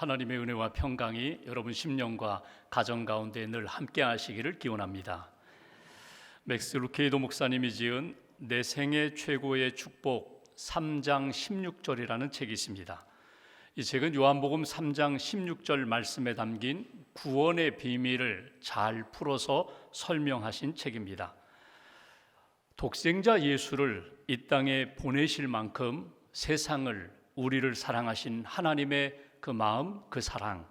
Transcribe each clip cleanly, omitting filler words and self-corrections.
하나님의 은혜와 평강이 여러분 심령과 가정 가운데 늘 함께 하시기를 기원합니다. 맥스 루케이도 목사님이 지은 내 생애 최고의 축복 3장 16절이라는 책이 있습니다. 이 책은 요한복음 3장 16절 말씀에 담긴 구원의 비밀을 잘 풀어서 설명하신 책입니다. 독생자 예수를 이 땅에 보내실 만큼 세상을, 우리를 사랑하신 하나님의 그 마음, 그 사랑,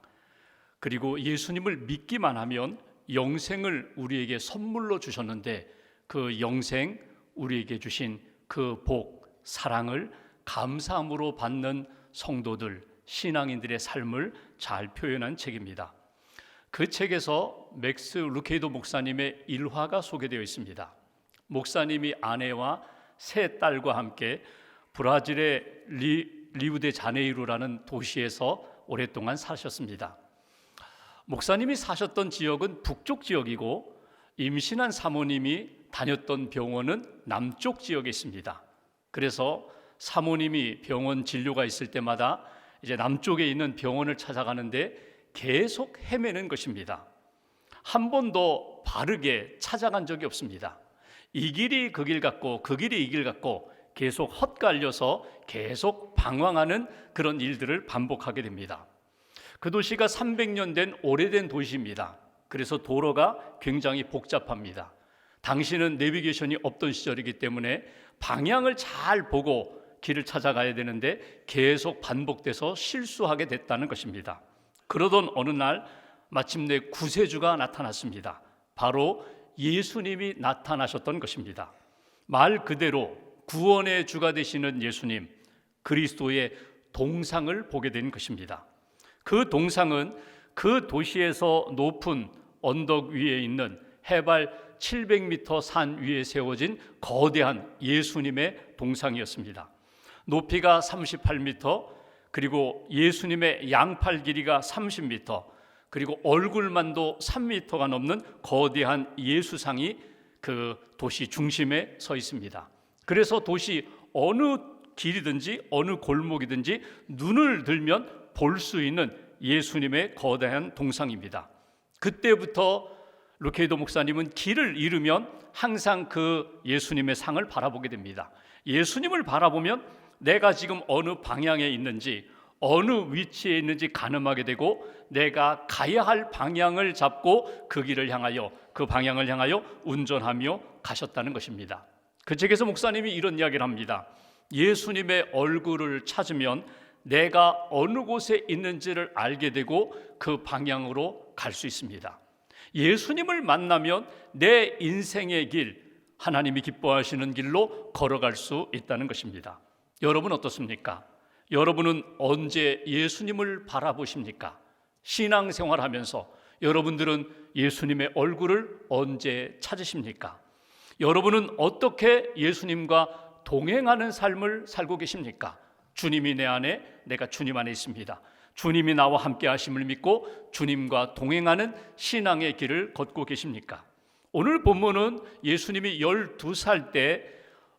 그리고 예수님을 믿기만 하면 영생을 우리에게 선물로 주셨는데 그 영생, 우리에게 주신 그 복, 사랑을 감사함으로 받는 성도들, 신앙인들의 삶을 잘 표현한 책입니다. 그 책에서 맥스 루케이도 목사님의 일화가 소개되어 있습니다. 목사님이 아내와 세 딸과 함께 브라질의 리우데자네이루라는 도시에서 오랫동안 사셨습니다. 목사님이 사셨던 지역은 북쪽 지역이고 임신한 사모님이 다녔던 병원은 남쪽 지역에 있습니다. 그래서 사모님이 병원 진료가 있을 때마다 이제 남쪽에 있는 병원을 찾아가는데 계속 헤매는 것입니다. 한 번도 바르게 찾아간 적이 없습니다. 이 길이 그 길 같고 그 길이 이 길 같고 계속 헛갈려서 계속 방황하는 그런 일들을 반복하게 됩니다. 그 도시가 300년 된 오래된 도시입니다. 그래서 도로가 굉장히 복잡합니다. 당시는 내비게이션이 없던 시절이기 때문에 방향을 잘 보고 길을 찾아가야 되는데 계속 반복돼서 실수하게 됐다는 것입니다. 그러던 어느 날 마침내 구세주가 나타났습니다. 바로 예수님이 나타나셨던 것입니다. 말 그대로 구원의 주가 되시는 예수님, 그리스도의 동상을 보게 된 것입니다. 그 동상은 그 도시에서 높은 언덕 위에 있는 해발 700m 산 위에 세워진 거대한 예수님의 동상이었습니다. 높이가 38m, 그리고 예수님의 양팔 길이가 30m, 그리고 얼굴만도 3m가 넘는 거대한 예수상이 그 도시 중심에 서 있습니다. 그래서 도시 어느 길이든지 어느 골목이든지 눈을 들면 볼 수 있는 예수님의 거대한 동상입니다. 그때부터 루케이도 목사님은 길을 잃으면 항상 그 예수님의 상을 바라보게 됩니다. 예수님을 바라보면 내가 지금 어느 방향에 있는지, 어느 위치에 있는지 가늠하게 되고 내가 가야 할 방향을 잡고 그 길을 향하여, 그 방향을 향하여 운전하며 가셨다는 것입니다. 그 책에서 목사님이 이런 이야기를 합니다. 예수님의 얼굴을 찾으면 내가 어느 곳에 있는지를 알게 되고 그 방향으로 갈 수 있습니다. 예수님을 만나면 내 인생의 길, 하나님이 기뻐하시는 길로 걸어갈 수 있다는 것입니다. 여러분 어떻습니까? 여러분은 언제 예수님을 바라보십니까? 신앙생활하면서 여러분들은 예수님의 얼굴을 언제 찾으십니까? 여러분은 어떻게 예수님과 동행하는 삶을 살고 계십니까? 주님이 내 안에, 내가 주님 안에 있습니다. 주님이 나와 함께 하심을 믿고 주님과 동행하는 신앙의 길을 걷고 계십니까? 오늘 본문은 예수님이 12살 때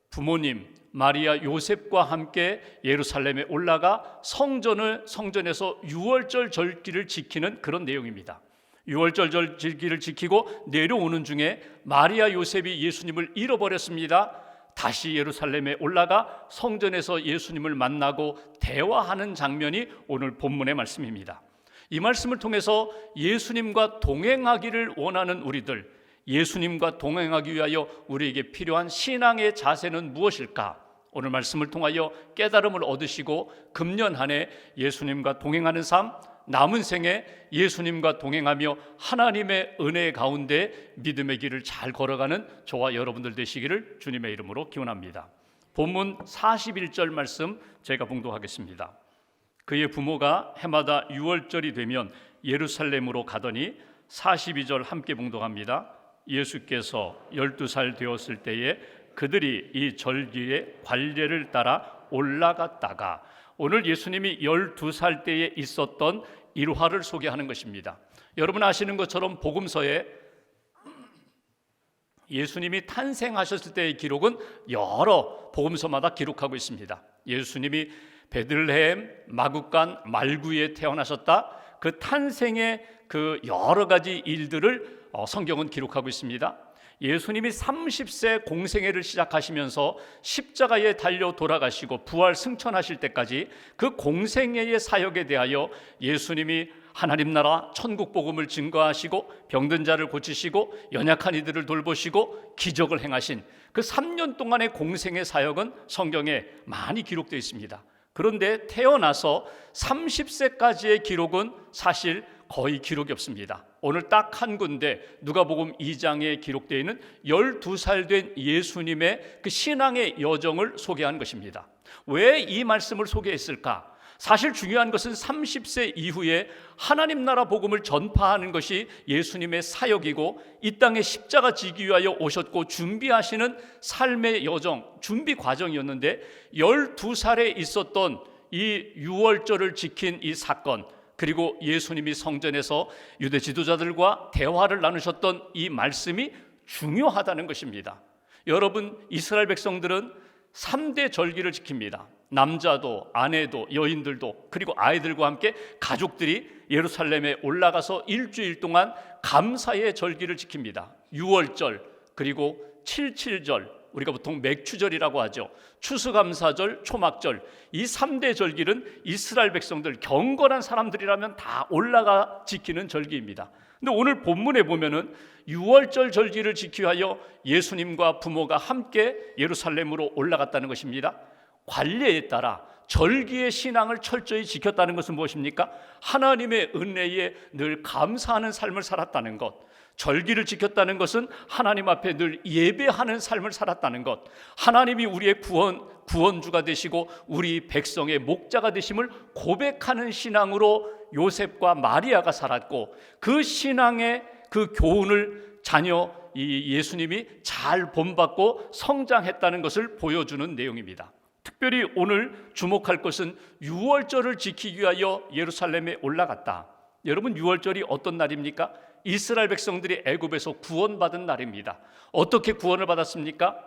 부모님 마리아 요셉과 함께 예루살렘에 올라가 성전에서 유월절 절기를 지키는 그런 내용입니다. 유월절 절기를 지키고 내려오는 중에 마리아 요셉이 예수님을 잃어버렸습니다. 다시 예루살렘에 올라가 성전에서 예수님을 만나고 대화하는 장면이 오늘 본문의 말씀입니다. 이 말씀을 통해서 예수님과 동행하기를 원하는 우리들, 예수님과 동행하기 위하여 우리에게 필요한 신앙의 자세는 무엇일까? 오늘 말씀을 통하여 깨달음을 얻으시고 금년 한 해 예수님과 동행하는 삶, 남은 생에 예수님과 동행하며 하나님의 은혜 가운데 믿음의 길을 잘 걸어가는 저와 여러분들 되시기를 주님의 이름으로 기원합니다. 본문 41절 말씀 제가 봉독하겠습니다. 그의 부모가 해마다 유월절이 되면 예루살렘으로 가더니 42절 함께 봉독합니다. 예수께서 12살 되었을 때에 그들이 이 절기의 관례를 따라 올라갔다가, 오늘 예수님이 12살 때에 있었던 일화를 소개하는 것입니다. 여러분 아시는 것처럼 복음서에 예수님이 탄생하셨을 때의 기록은 여러 복음서마다 기록하고 있습니다. 예수님이 베들레헴 마구간 말구에 태어나셨다. 그 탄생의 그 여러 가지 일들을 성경은 기록하고 있습니다. 예수님이 30세 공생애를 시작하시면서 십자가에 달려 돌아가시고 부활 승천하실 때까지 그 공생애의 사역에 대하여 예수님이 하나님 나라 천국 복음을 증거하시고 병든 자를 고치시고 연약한 이들을 돌보시고 기적을 행하신 그 3년 동안의 공생의 사역은 성경에 많이 기록되어 있습니다. 그런데 태어나서 30세까지의 기록은 사실 거의 기록이 없습니다. 오늘 딱 한 군데 누가복음 2장에 기록되어 있는 12살 된 예수님의 그 신앙의 여정을 소개한 것입니다. 왜 이 말씀을 소개했을까? 사실 중요한 것은 30세 이후에 하나님 나라 복음을 전파하는 것이 예수님의 사역이고 이 땅에 십자가 지기 위하여 오셨고 준비하시는 삶의 여정, 준비 과정이었는데 12살에 있었던 이 유월절을 지킨 이 사건, 그리고 예수님이 성전에서 유대 지도자들과 대화를 나누셨던 이 말씀이 중요하다는 것입니다. 여러분, 이스라엘 백성들은 3대 절기를 지킵니다. 남자도 아내도 여인들도 그리고 아이들과 함께 가족들이 예루살렘에 올라가서 일주일 동안 감사의 절기를 지킵니다. 유월절 그리고 칠칠절, 우리가 보통 맥추절이라고 하죠. 추수감사절, 초막절, 이 3대 절기는 이스라엘 백성들, 경건한 사람들이라면 다 올라가 지키는 절기입니다. 근데 오늘 본문에 보면은 유월절 절기를 지키기 위하여 예수님과 부모가 함께 예루살렘으로 올라갔다는 것입니다. 관례에 따라 절기의 신앙을 철저히 지켰다는 것은 무엇입니까? 하나님의 은혜에 늘 감사하는 삶을 살았다는 것. 절기를 지켰다는 것은 하나님 앞에 늘 예배하는 삶을 살았다는 것. 하나님이 우리의 구원주가 되시고 우리 백성의 목자가 되심을 고백하는 신앙으로 요셉과 마리아가 살았고, 그 신앙의 그 교훈을 자녀 예수님이 잘 본받고 성장했다는 것을 보여주는 내용입니다. 특별히 오늘 주목할 것은 유월절을 지키기 위하여 예루살렘에 올라갔다. 여러분, 유월절이 어떤 날입니까? 이스라엘 백성들이 애굽에서 구원받은 날입니다. 어떻게 구원을 받았습니까?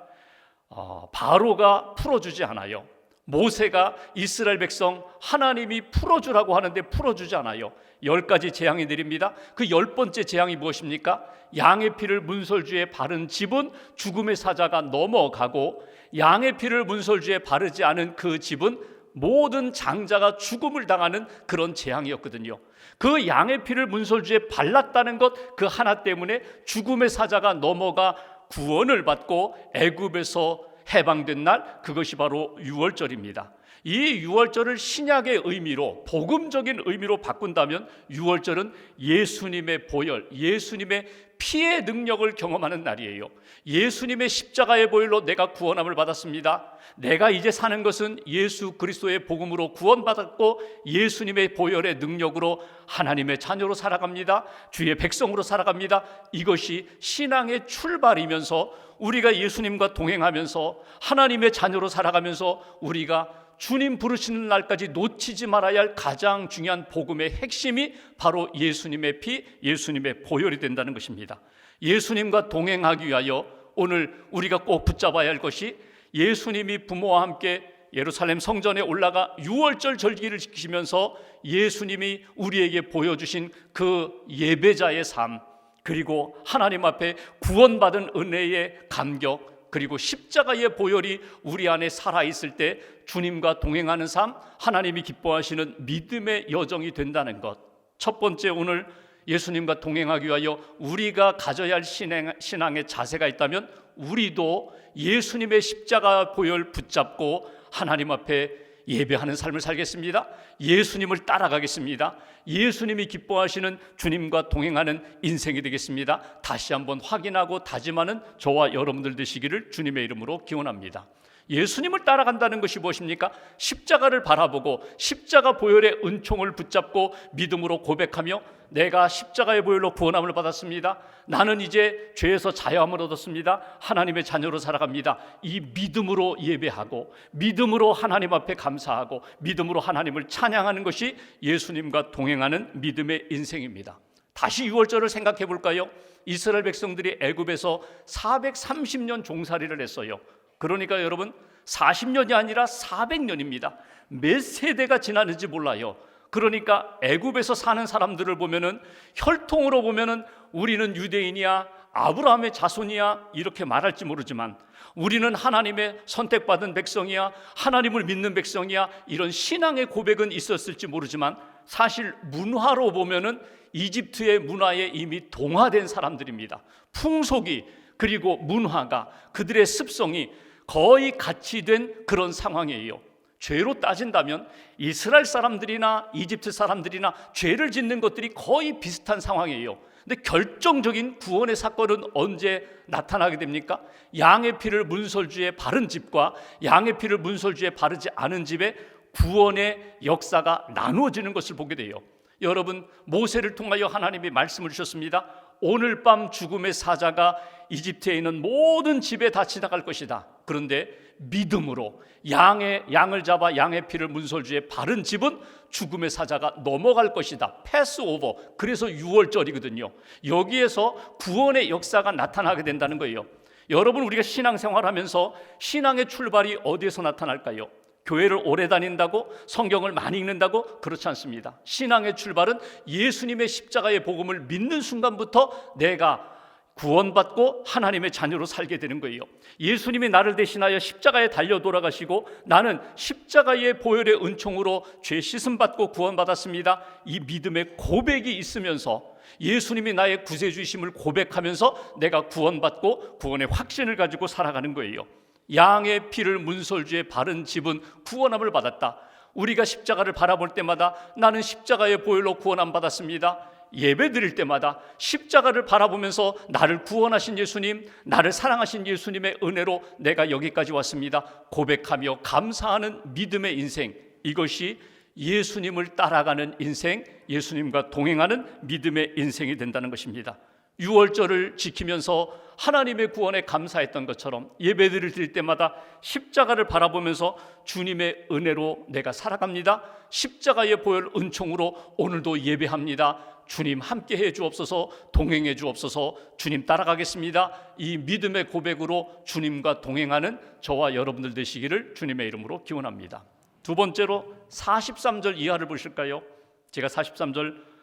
바로가 풀어주지 않아요. 모세가 이스라엘 백성 하나님이 풀어주라고 하는데 풀어주지 않아요. 10가지 재앙이 내립니다. 그 10번째 재앙이 무엇입니까? 양의 피를 문설주에 바른 집은 죽음의 사자가 넘어가고, 양의 피를 문설주에 바르지 않은 그 집은 모든 장자가 죽음을 당하는 그런 재앙이었거든요. 그 양의 피를 문설주에 발랐다는 것, 그 하나 때문에 죽음의 사자가 넘어가 구원을 받고 애굽에서 해방된 날, 그것이 바로 유월절입니다. 이 유월절을 신약의 의미로, 복음적인 의미로 바꾼다면 유월절은 예수님의 보혈, 예수님의 피의 능력을 경험하는 날이에요. 예수님의 십자가의 보혈로 내가 구원함을 받았습니다. 내가 이제 사는 것은 예수 그리스도의 복음으로 구원받았고 예수님의 보혈의 능력으로 하나님의 자녀로 살아갑니다. 주의 백성으로 살아갑니다. 이것이 신앙의 출발이면서 우리가 예수님과 동행하면서 하나님의 자녀로 살아가면서 우리가 주님 부르시는 날까지 놓치지 말아야 할 가장 중요한 복음의 핵심이 바로 예수님의 피, 예수님의 보혈이 된다는 것입니다. 예수님과 동행하기 위하여 오늘 우리가 꼭 붙잡아야 할 것이, 예수님이 부모와 함께 예루살렘 성전에 올라가 유월절 절기를 지키시면서 예수님이 우리에게 보여주신 그 예배자의 삶, 그리고 하나님 앞에 구원받은 은혜의 감격, 그리고 십자가의 보혈이 우리 안에 살아있을 때 주님과 동행하는 삶, 하나님이 기뻐하시는 믿음의 여정이 된다는 것. 첫 번째, 오늘 예수님과 동행하기 위하여 우리가 가져야 할 신앙의 자세가 있다면 우리도 예수님의 십자가 보혈 붙잡고 하나님 앞에 예배하는 삶을 살겠습니다. 예수님을 따라가겠습니다. 예수님이 기뻐하시는 주님과 동행하는 인생이 되겠습니다. 다시 한번 확인하고 다짐하는 저와 여러분들 되시기를 주님의 이름으로 기원합니다. 예수님을 따라간다는 것이 무엇입니까? 십자가를 바라보고 십자가 보혈의 은총을 붙잡고 믿음으로 고백하며 내가 십자가의 보혈로 구원함을 받았습니다. 나는 이제 죄에서 자유함을 얻었습니다. 하나님의 자녀로 살아갑니다. 이 믿음으로 예배하고 믿음으로 하나님 앞에 감사하고 믿음으로 하나님을 찬양하는 것이 예수님과 동행하는 믿음의 인생입니다. 다시 유월절을 생각해 볼까요? 이스라엘 백성들이 애굽에서 430년 종살이를 했어요. 그러니까 여러분, 40년이 아니라 400년입니다. 몇 세대가 지났는지 몰라요. 그러니까 애굽에서 사는 사람들을 보면은 혈통으로 보면은 우리는 유대인이야, 아브라함의 자손이야 이렇게 말할지 모르지만 우리는 하나님의 선택받은 백성이야, 하나님을 믿는 백성이야, 이런 신앙의 고백은 있었을지 모르지만 사실 문화로 보면은 이집트의 문화에 이미 동화된 사람들입니다. 풍속이 그리고 문화가 그들의 습성이 거의 같이 된 그런 상황이에요. 죄로 따진다면 이스라엘 사람들이나 이집트 사람들이나 죄를 짓는 것들이 거의 비슷한 상황이에요. 근데 결정적인 구원의 사건은 언제 나타나게 됩니까? 양의 피를 문설주에 바른 집과 양의 피를 문설주에 바르지 않은 집의 구원의 역사가 나누어지는 것을 보게 돼요. 여러분, 모세를 통하여 하나님이 말씀을 주셨습니다. 오늘 밤 죽음의 사자가 이집트에 있는 모든 집에 다 지나갈 것이다. 그런데 믿음으로 양을 잡아 양의 피를 문설주에 바른 집은 죽음의 사자가 넘어갈 것이다. 패스오버. 그래서 6월절이거든요. 여기에서 구원의 역사가 나타나게 된다는 거예요. 여러분, 우리가 신앙생활하면서 신앙의 출발이 어디에서 나타날까요? 교회를 오래 다닌다고? 성경을 많이 읽는다고? 그렇지 않습니다. 신앙의 출발은 예수님의 십자가의 복음을 믿는 순간부터 내가 구원받고 하나님의 자녀로 살게 되는 거예요. 예수님이 나를 대신하여 십자가에 달려 돌아가시고 나는 십자가의 보혈의 은총으로 죄 씻음 받고 구원받았습니다. 이 믿음의 고백이 있으면서 예수님이 나의 구세주이심을 고백하면서 내가 구원받고 구원의 확신을 가지고 살아가는 거예요. 양의 피를 문설주에 바른 집은 구원함을 받았다. 우리가 십자가를 바라볼 때마다 나는 십자가의 보혈로 구원함 받았습니다. 예배 드릴 때마다 십자가를 바라보면서 나를 구원하신 예수님, 나를 사랑하신 예수님의 은혜로 내가 여기까지 왔습니다 고백하며 감사하는 믿음의 인생, 이것이 예수님을 따라가는 인생, 예수님과 동행하는 믿음의 인생이 된다는 것입니다. 6월절을 지키면서 하나님의 구원에 감사했던 것처럼 예배드릴 드릴 때마다 십자가를 바라보면서 주님의 은혜로 내가 살아갑니다. 십자가의 보혈 은총으로 오늘도 예배합니다. 주님 함께해 주옵소서, 동행해 주옵소서, 주님 따라가겠습니다. 이 믿음의 고백으로 주님과 동행하는 저와 여러분들 되시기를 주님의 이름으로 기원합니다. 두 번째로 43절 이하를 보실까요? 제가 43절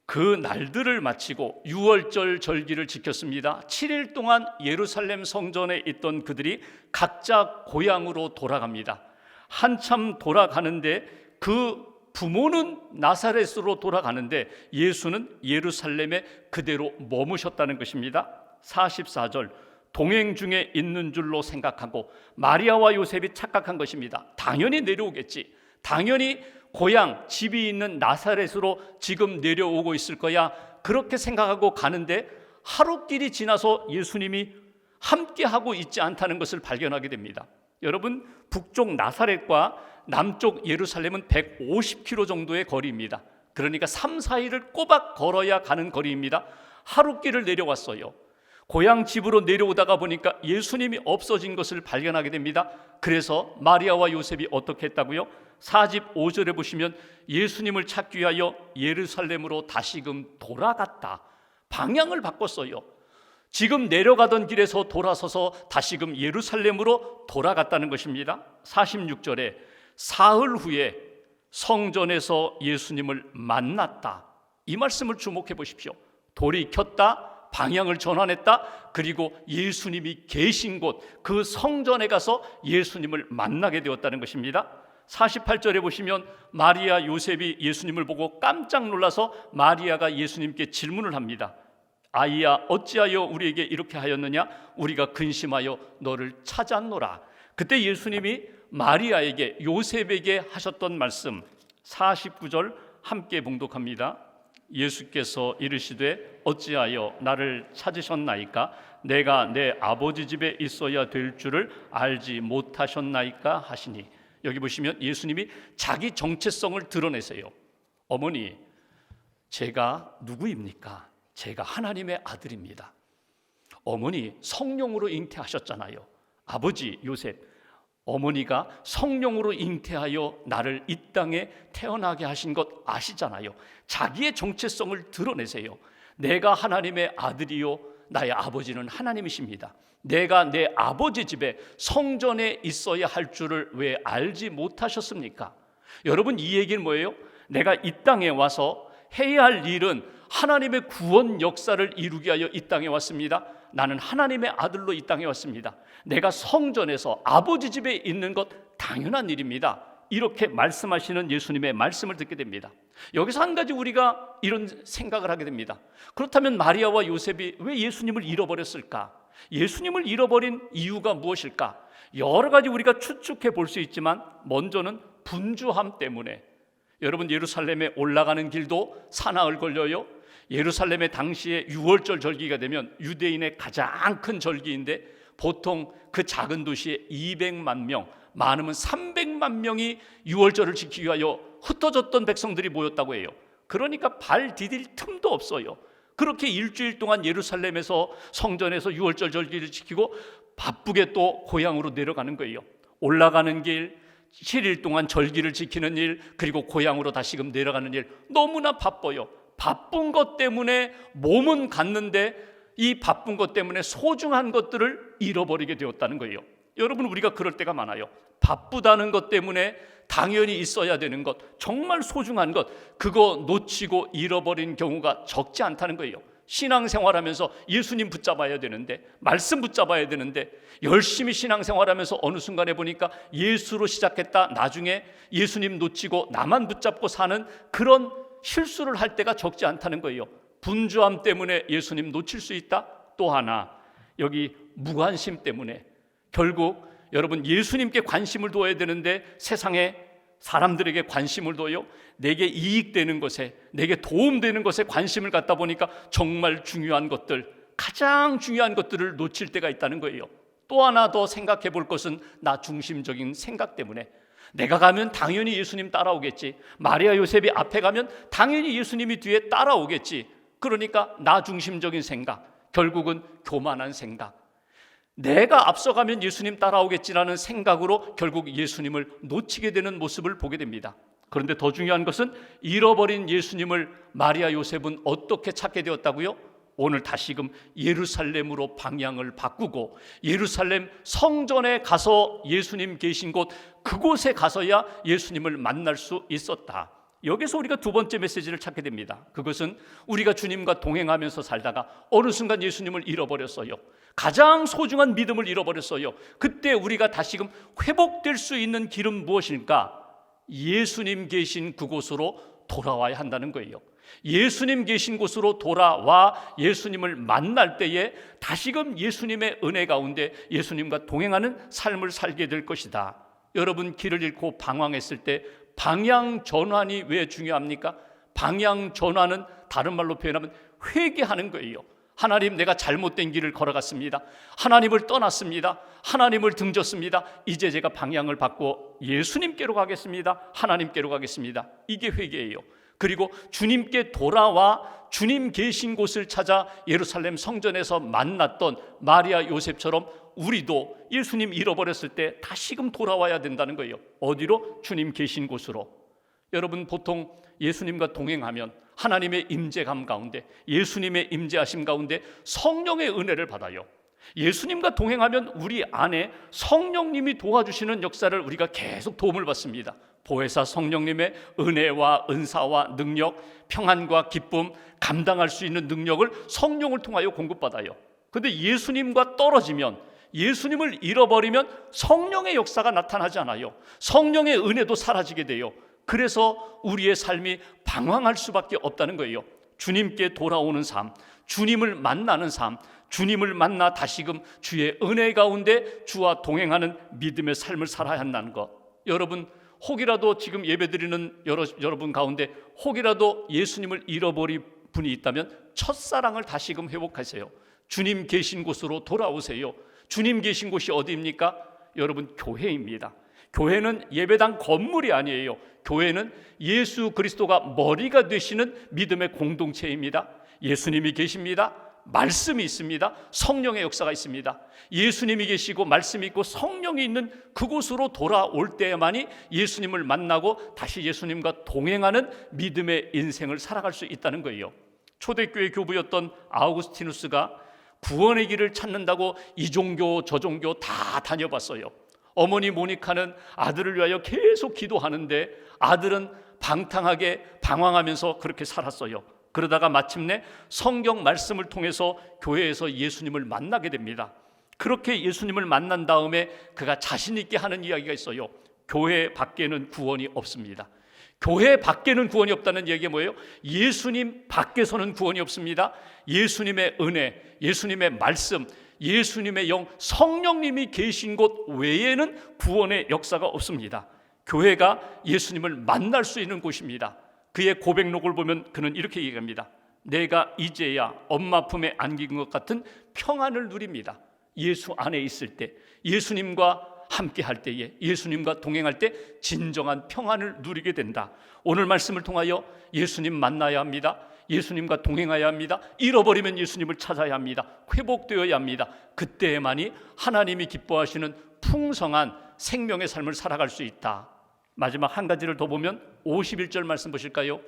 그 날들을 마치고 6월절 절기를 지켰습니다. 7일 동안 예루살렘 성전에 있던 그들이 각자 고향으로 돌아갑니다. 한참 돌아가는데 그 부모는 나사렛으로 돌아가는데 예수는 예루살렘에 그대로 머무셨다는 것입니다. 44절 동행 중에 있는 줄로 생각하고 마리아와 요셉이 착각한 것입니다. 당연히 내려오겠지. 당연히 고향 집이 있는 나사렛으로 지금 내려오고 있을 거야. 그렇게 생각하고 가는데 하루길이 지나서 예수님이 함께하고 있지 않다는 것을 발견하게 됩니다. 여러분, 북쪽 나사렛과 남쪽 예루살렘은 150km 정도의 거리입니다. 그러니까 3, 4일을 꼬박 걸어야 가는 거리입니다. 하루길을 내려왔어요. 고향 집으로 내려오다가 보니까 예수님이 없어진 것을 발견하게 됩니다. 그래서 마리아와 요셉이 어떻게 했다고요? 45절에 보시면 예수님을 찾기 위하여 예루살렘으로 다시금 돌아갔다. 방향을 바꿨어요. 지금 내려가던 길에서 돌아서서 다시금 예루살렘으로 돌아갔다는 것입니다. 46절에 사흘 후에 성전에서 예수님을 만났다. 이 말씀을 주목해 보십시오. 돌이 켰다, 방향을 전환했다, 그리고 예수님이 계신 곳 그 성전에 가서 예수님을 만나게 되었다는 것입니다. 48절에 보시면 마리아 요셉이 예수님을 보고 깜짝 놀라서 마리아가 예수님께 질문을 합니다. 아이야, 어찌하여 우리에게 이렇게 하였느냐? 우리가 근심하여 너를 찾았노라. 그때 예수님이 마리아에게 요셉에게 하셨던 말씀 49절 함께 봉독합니다. 예수께서 이르시되 어찌하여 나를 찾으셨나이까? 내가 내 아버지 집에 있어야 될 줄을 알지 못하셨나이까 하시니. 여기 보시면 예수님이 자기 정체성을 드러내세요. 어머니, 제가 누구입니까? 제가 하나님의 아들입니다. 어머니, 성령으로 잉태하셨잖아요. 아버지 요셉, 어머니가 성령으로 잉태하여 나를 이 땅에 태어나게 하신 것 아시잖아요. 자기의 정체성을 드러내세요. 내가 하나님의 아들이요 나의 아버지는 하나님이십니다. 내가 내 아버지 집에 성전에 있어야 할 줄을 왜 알지 못하셨습니까? 여러분, 이 얘기는 뭐예요? 내가 이 땅에 와서 해야 할 일은 하나님의 구원 역사를 이루기 위하여 이 땅에 왔습니다. 나는 하나님의 아들로 이 땅에 왔습니다. 내가 성전에서 아버지 집에 있는 것 당연한 일입니다. 이렇게 말씀하시는 예수님의 말씀을 듣게 됩니다. 여기서 한 가지 우리가 이런 생각을 하게 됩니다. 그렇다면 마리아와 요셉이 왜 예수님을 잃어버렸을까? 예수님을 잃어버린 이유가 무엇일까? 여러 가지 우리가 추측해 볼 수 있지만 먼저는 분주함 때문에. 여러분, 예루살렘에 올라가는 길도 사나흘 걸려요. 예루살렘의 당시에 유월절 절기가 되면 유대인의 가장 큰 절기인데 보통 그 작은 도시에 200만 명, 많으면 300만 명이 유월절을 지키기 위하여 흩어졌던 백성들이 모였다고 해요. 그러니까 발 디딜 틈도 없어요. 그렇게 일주일 동안 예루살렘에서 성전에서 유월절 절기를 지키고 바쁘게 또 고향으로 내려가는 거예요. 올라가는 길, 7일 동안 절기를 지키는 일, 그리고 고향으로 다시금 내려가는 일, 너무나 바빠요. 바쁜 것 때문에 몸은 갔는데 이 바쁜 것 때문에 소중한 것들을 잃어버리게 되었다는 거예요. 여러분, 우리가 그럴 때가 많아요. 바쁘다는 것 때문에 당연히 있어야 되는 것, 정말 소중한 것, 그거 놓치고 잃어버린 경우가 적지 않다는 거예요. 신앙생활하면서 예수님 붙잡아야 되는데, 말씀 붙잡아야 되는데 열심히 신앙생활하면서 어느 순간에 보니까 예수로 시작했다 나중에 예수님 놓치고 나만 붙잡고 사는 그런 실수를 할 때가 적지 않다는 거예요. 분주함 때문에 예수님 놓칠 수 있다. 또 하나, 여기 무관심 때문에. 결국 여러분, 예수님께 관심을 둬야 되는데 세상에 사람들에게 관심을 둬요. 내게 이익되는 것에, 내게 도움되는 것에 관심을 갖다 보니까 정말 중요한 것들, 가장 중요한 것들을 놓칠 때가 있다는 거예요. 또 하나 더 생각해 볼 것은 나 중심적인 생각 때문에. 내가 가면 당연히 예수님 따라오겠지. 마리아 요셉이 앞에 가면 당연히 예수님이 뒤에 따라오겠지. 그러니까 나 중심적인 생각, 결국은 교만한 생각. 내가 앞서가면 예수님 따라오겠지라는 생각으로 결국 예수님을 놓치게 되는 모습을 보게 됩니다. 그런데 더 중요한 것은 잃어버린 예수님을 마리아 요셉은 어떻게 찾게 되었다고요? 오늘 다시금 예루살렘으로 방향을 바꾸고 예루살렘 성전에 가서 예수님 계신 곳, 그곳에 가서야 예수님을 만날 수 있었다. 여기서 우리가 두 번째 메시지를 찾게 됩니다. 그것은 우리가 주님과 동행하면서 살다가 어느 순간 예수님을 잃어버렸어요. 가장 소중한 믿음을 잃어버렸어요. 그때 우리가 다시금 회복될 수 있는 길은 무엇일까? 예수님 계신 그곳으로 돌아와야 한다는 거예요. 예수님 계신 곳으로 돌아와 예수님을 만날 때에 다시금 예수님의 은혜 가운데 예수님과 동행하는 삶을 살게 될 것이다. 여러분, 길을 잃고 방황했을 때 방향 전환이 왜 중요합니까? 방향 전환은 다른 말로 표현하면 회개하는 거예요. 하나님, 내가 잘못된 길을 걸어갔습니다. 하나님을 떠났습니다. 하나님을 등졌습니다. 이제 제가 방향을 바꿔 예수님께로 가겠습니다. 하나님께로 가겠습니다. 이게 회개예요. 그리고 주님께 돌아와 주님 계신 곳을 찾아 예루살렘 성전에서 만났던 마리아 요셉처럼 우리도 예수님 잃어버렸을 때 다시금 돌아와야 된다는 거예요. 어디로? 주님 계신 곳으로. 여러분, 보통 예수님과 동행하면 하나님의 임재감 가운데, 예수님의 임재하심 가운데 성령의 은혜를 받아요. 예수님과 동행하면 우리 안에 성령님이 도와주시는 역사를 우리가 계속 도움을 받습니다. 보혜사 성령님의 은혜와 은사와 능력, 평안과 기쁨, 감당할 수 있는 능력을 성령을 통하여 공급받아요. 그런데 예수님과 떨어지면, 예수님을 잃어버리면 성령의 역사가 나타나지 않아요. 성령의 은혜도 사라지게 돼요. 그래서 우리의 삶이 방황할 수밖에 없다는 거예요. 주님께 돌아오는 삶, 주님을 만나는 삶, 주님을 만나 다시금 주의 은혜 가운데 주와 동행하는 믿음의 삶을 살아야 한다는 것. 여러분, 혹이라도 지금 예배드리는 여러분 가운데 혹이라도 예수님을 잃어버린 분이 있다면 첫사랑을 다시금 회복하세요. 주님 계신 곳으로 돌아오세요. 주님 계신 곳이 어디입니까? 여러분, 교회입니다. 교회는 예배당 건물이 아니에요. 교회는 예수 그리스도가 머리가 되시는 믿음의 공동체입니다. 예수님이 계십니다. 말씀이 있습니다. 성령의 역사가 있습니다. 예수님이 계시고 말씀이 있고 성령이 있는 그곳으로 돌아올 때만이 예수님을 만나고 다시 예수님과 동행하는 믿음의 인생을 살아갈 수 있다는 거예요. 초대교회 교부였던 아우구스티누스가 구원의 길을 찾는다고 이 종교 저 종교 다 다녀봤어요. 어머니 모니카는 아들을 위하여 계속 기도하는데 아들은 방탕하게 방황하면서 그렇게 살았어요. 그러다가 마침내 성경 말씀을 통해서 교회에서 예수님을 만나게 됩니다. 그렇게 예수님을 만난 다음에 그가 자신 있게 하는 이야기가 있어요. 교회 밖에는 구원이 없습니다. 교회 밖에는 구원이 없다는 얘기가 뭐예요? 예수님 밖에서는 구원이 없습니다. 예수님의 은혜, 예수님의 말씀, 예수님의 영, 성령님이 계신 곳 외에는 구원의 역사가 없습니다. 교회가 예수님을 만날 수 있는 곳입니다. 그의 고백록을 보면 그는 이렇게 얘기합니다. 내가 이제야 엄마 품에 안긴 것 같은 평안을 누립니다. 예수 안에 있을 때, 예수님과 함께 할 때에, 예수님과 동행할 때 진정한 평안을 누리게 된다. 오늘 말씀을 통하여 예수님 만나야 합니다. 예수님과 동행해야 합니다. 잃어버리면 예수님을 찾아야 합니다. 회복되어야 합니다. 그때에만이 하나님이 기뻐하시는 풍성한 생명의 삶을 살아갈 수 있다. 마지막 한 가지를 더 보면 51절 말씀 보실까요?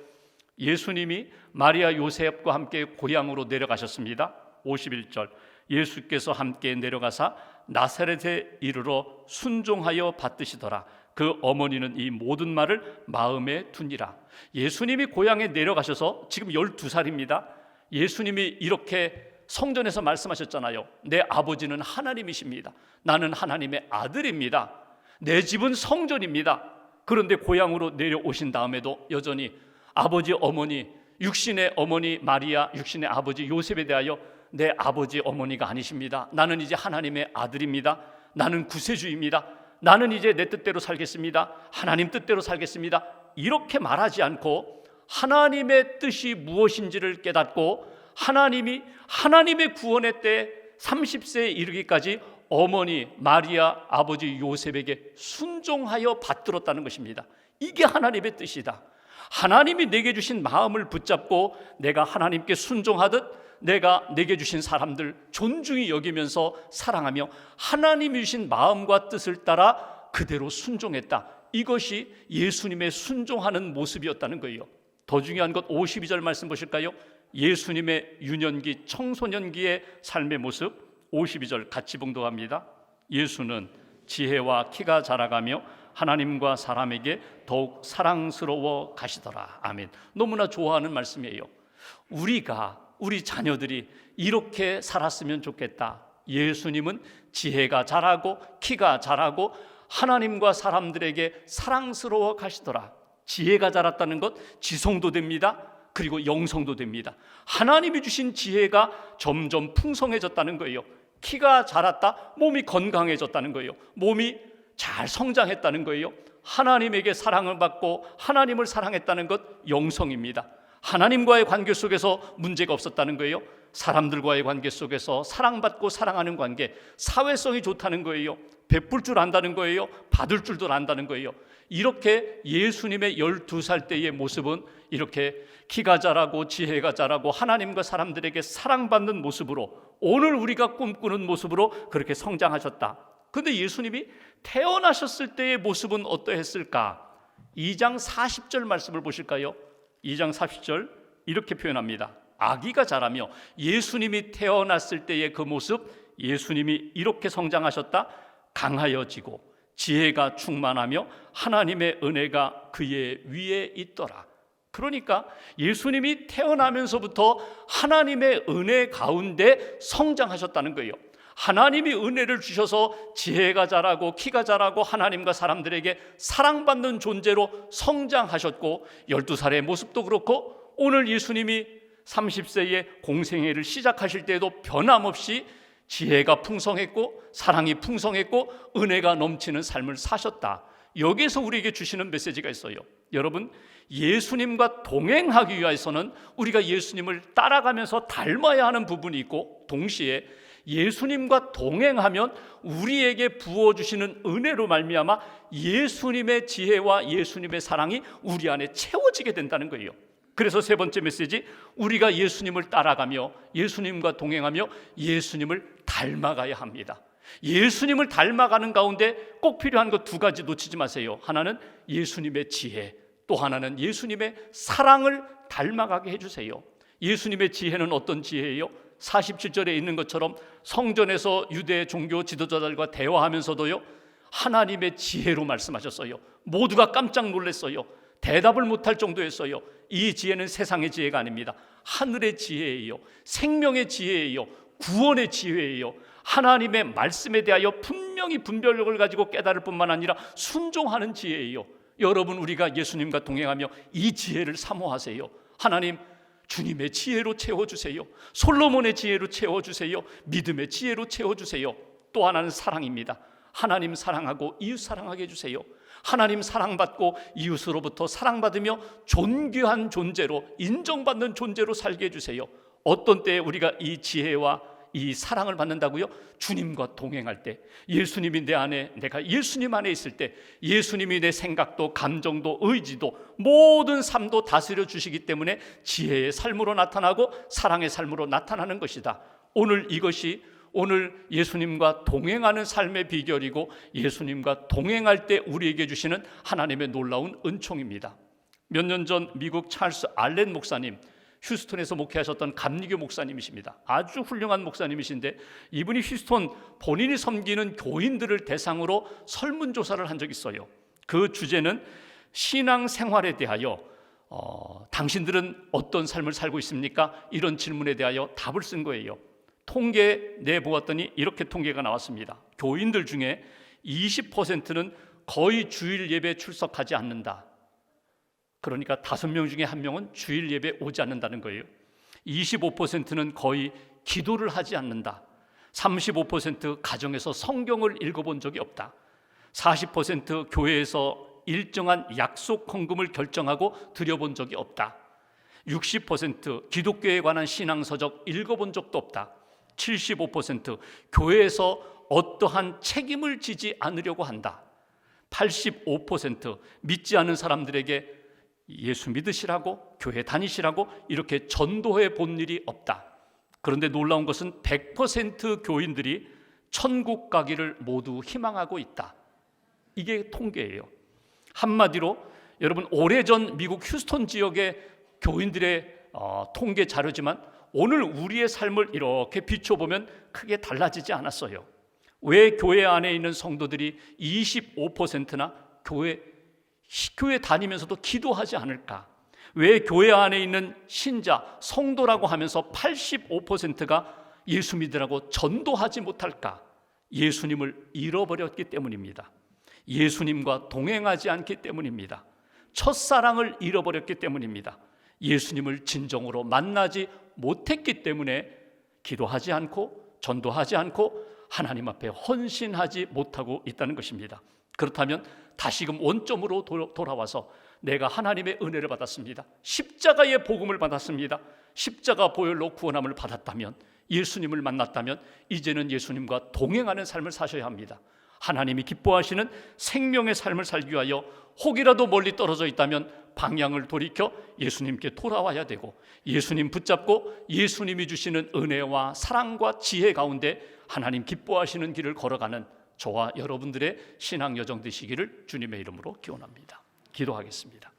예수님이 마리아 요셉과 함께 고향으로 내려가셨습니다. 51절, 예수께서 함께 내려가사 나사렛에 이르러 순종하여 받드시더라. 그 어머니는 이 모든 말을 마음에 두니라. 예수님이 고향에 내려가셔서 지금 12살입니다. 예수님이 이렇게 성전에서 말씀하셨잖아요. 내 아버지는 하나님이십니다. 나는 하나님의 아들입니다. 내 집은 성전입니다. 그런데 고향으로 내려오신 다음에도 여전히 아버지 어머니, 육신의 어머니 마리아, 육신의 아버지 요셉에 대하여 내 아버지 어머니가 아니십니다. 나는 이제 하나님의 아들입니다. 나는 구세주입니다. 나는 이제 내 뜻대로 살겠습니다. 하나님 뜻대로 살겠습니다. 이렇게 말하지 않고 하나님의 뜻이 무엇인지를 깨닫고 하나님이 하나님의 구원의 때 30세에 이르기까지 어머니 마리아, 아버지 요셉에게 순종하여 받들었다는 것입니다. 이게 하나님의 뜻이다. 하나님이 내게 주신 마음을 붙잡고 내가 하나님께 순종하듯 내가 내게 주신 사람들 존중히 여기면서 사랑하며 하나님이 주신 마음과 뜻을 따라 그대로 순종했다. 이것이 예수님의 순종하는 모습이었다는 거예요. 더 중요한 것 52절 말씀 보실까요? 예수님의 유년기, 청소년기의 삶의 모습 52절 같이 봉독합니다. 예수는 지혜와 키가 자라가며 하나님과 사람에게 더욱 사랑스러워 가시더라. 아멘. 너무나 좋아하는 말씀이에요. 우리 자녀들이 이렇게 살았으면 좋겠다. 예수님은 지혜가 자라고 키가 자라고 하나님과 사람들에게 사랑스러워 가시더라. 지혜가 자랐다는 것 지성도 됩니다. 그리고 영성도 됩니다. 하나님이 주신 지혜가 점점 풍성해졌다는 거예요. 키가 자랐다, 몸이 건강해졌다는 거예요. 몸이 잘 성장했다는 거예요. 하나님에게 사랑을 받고 하나님을 사랑했다는 것 영성입니다. 하나님과의 관계 속에서 문제가 없었다는 거예요. 사람들과의 관계 속에서 사랑받고 사랑하는 관계, 사회성이 좋다는 거예요. 베풀 줄 안다는 거예요. 받을 줄도 안다는 거예요. 이렇게 예수님의 12살 때의 모습은 이렇게 키가 자라고 지혜가 자라고 하나님과 사람들에게 사랑받는 모습으로, 오늘 우리가 꿈꾸는 모습으로 그렇게 성장하셨다. 그런데 예수님이 태어나셨을 때의 모습은 어떠했을까? 2장 40절 말씀을 보실까요? 2장 40절 이렇게 표현합니다. 아기가 자라며 예수님이 태어났을 때의 그 모습, 예수님이 이렇게 성장하셨다. 강하여지고 지혜가 충만하며 하나님의 은혜가 그의 위에 있더라. 그러니까 예수님이 태어나면서부터 하나님의 은혜 가운데 성장하셨다는 거예요. 하나님이 은혜를 주셔서 지혜가 자라고 키가 자라고 하나님과 사람들에게 사랑받는 존재로 성장하셨고 12살의 모습도 그렇고 오늘 예수님이 30세의 공생애를 시작하실 때에도 변함없이 지혜가 풍성했고 사랑이 풍성했고 은혜가 넘치는 삶을 사셨다. 여기에서 우리에게 주시는 메시지가 있어요. 여러분, 예수님과 동행하기 위해서는 우리가 예수님을 따라가면서 닮아야 하는 부분이 있고 동시에 예수님과 동행하면 우리에게 부어주시는 은혜로 말미암아 예수님의 지혜와 예수님의 사랑이 우리 안에 채워지게 된다는 거예요. 그래서 세 번째 메시지, 우리가 예수님을 따라가며 예수님과 동행하며 예수님을 닮아가야 합니다. 예수님을 닮아가는 가운데 꼭 필요한 것 두 가지 놓치지 마세요. 하나는 예수님의 지혜, 또 하나는 예수님의 사랑을 닮아가게 해주세요. 예수님의 지혜는 어떤 지혜예요? 47절에 있는 것처럼 성전에서 유대 종교 지도자들과 대화하면서도요, 하나님의 지혜로 말씀하셨어요. 모두가 깜짝 놀랐어요. 대답을 못할 정도였어요. 이 지혜는 세상의 지혜가 아닙니다. 하늘의 지혜예요. 생명의 지혜예요. 구원의 지혜예요. 하나님의 말씀에 대하여 분명히 분별력을 가지고 깨달을 뿐만 아니라 순종하는 지혜예요. 여러분, 우리가 예수님과 동행하며 이 지혜를 사모하세요. 하나님, 주님의 지혜로 채워주세요. 솔로몬의 지혜로 채워주세요. 믿음의 지혜로 채워주세요. 또 하나는 사랑입니다. 하나님 사랑하고 이웃 사랑하게 해주세요. 하나님 사랑받고 이웃으로부터 사랑받으며 존귀한 존재로, 인정받는 존재로 살게 해주세요. 어떤 때에 우리가 이 지혜와 이 사랑을 받는다고요? 주님과 동행할 때, 예수님이 내 안에, 내가 예수님 안에 있을 때, 예수님이 내 생각도 감정도 의지도 모든 삶도 다스려 주시기 때문에 지혜의 삶으로 나타나고 사랑의 삶으로 나타나는 것이다. 오늘 예수님과 동행하는 삶의 비결이고, 예수님과 동행할 때 우리에게 주시는 하나님의 놀라운 은총입니다. 몇 년 전 미국 찰스 알렌 목사님, 휴스턴에서 목회하셨던 감리교 목사님이십니다. 아주 훌륭한 목사님이신데, 이분이 휴스턴 본인이 섬기는 교인들을 대상으로 설문조사를 한 적이 있어요. 그 주제는 신앙생활에 대하여 당신들은 어떤 삶을 살고 있습니까? 이런 질문에 대하여 답을 쓴 거예요. 통계 내보았더니 이렇게 통계가 나왔습니다. 교인들 중에 20%는 거의 주일 예배 출석하지 않는다. 그러니까 5명 중에 1명은 주일 예배 오지 않는다는 거예요. 25%는 거의 기도를 하지 않는다. 35% 가정에서 성경을 읽어본 적이 없다. 40% 교회에서 일정한 약속 헌금을 결정하고 드려본 적이 없다. 60% 기독교에 관한 신앙서적 읽어본 적도 없다. 75% 교회에서 어떠한 책임을 지지 않으려고 한다. 85% 믿지 않은 사람들에게 예수 믿으시라고, 교회 다니시라고 이렇게 전도해 본 일이 없다. 그런데 놀라운 것은 100% 교인들이 천국 가기를 모두 희망하고 있다. 이게 통계예요. 한마디로 여러분, 오래전 미국 휴스턴 지역의 교인들의 통계 자료지만 오늘 우리의 삶을 이렇게 비춰보면 크게 달라지지 않았어요. 왜 교회 안에 있는 성도들이 25%나 교회 다니면서도 기도하지 않을까? 왜 교회 안에 있는 신자, 성도라고 하면서 85%가 예수 믿으라고 전도하지 못할까? 예수님을 잃어버렸기 때문입니다. 예수님과 동행하지 않기 때문입니다. 첫사랑을 잃어버렸기 때문입니다. 예수님을 진정으로 만나지 못했기 때문에 기도하지 않고 전도하지 않고 하나님 앞에 헌신하지 못하고 있다는 것입니다. 그렇다면 다시금 원점으로 돌아와서 내가 하나님의 은혜를 받았습니다. 십자가의 복음을 받았습니다. 십자가 보혈로 구원함을 받았다면, 예수님을 만났다면 이제는 예수님과 동행하는 삶을 사셔야 합니다. 하나님이 기뻐하시는 생명의 삶을 살기 위하여 혹이라도 멀리 떨어져 있다면 방향을 돌이켜 예수님께 돌아와야 되고, 예수님 붙잡고 예수님이 주시는 은혜와 사랑과 지혜 가운데 하나님 기뻐하시는 길을 걸어가는 저와 여러분들의 신앙 여정 되시기를 주님의 이름으로 기원합니다. 기도하겠습니다.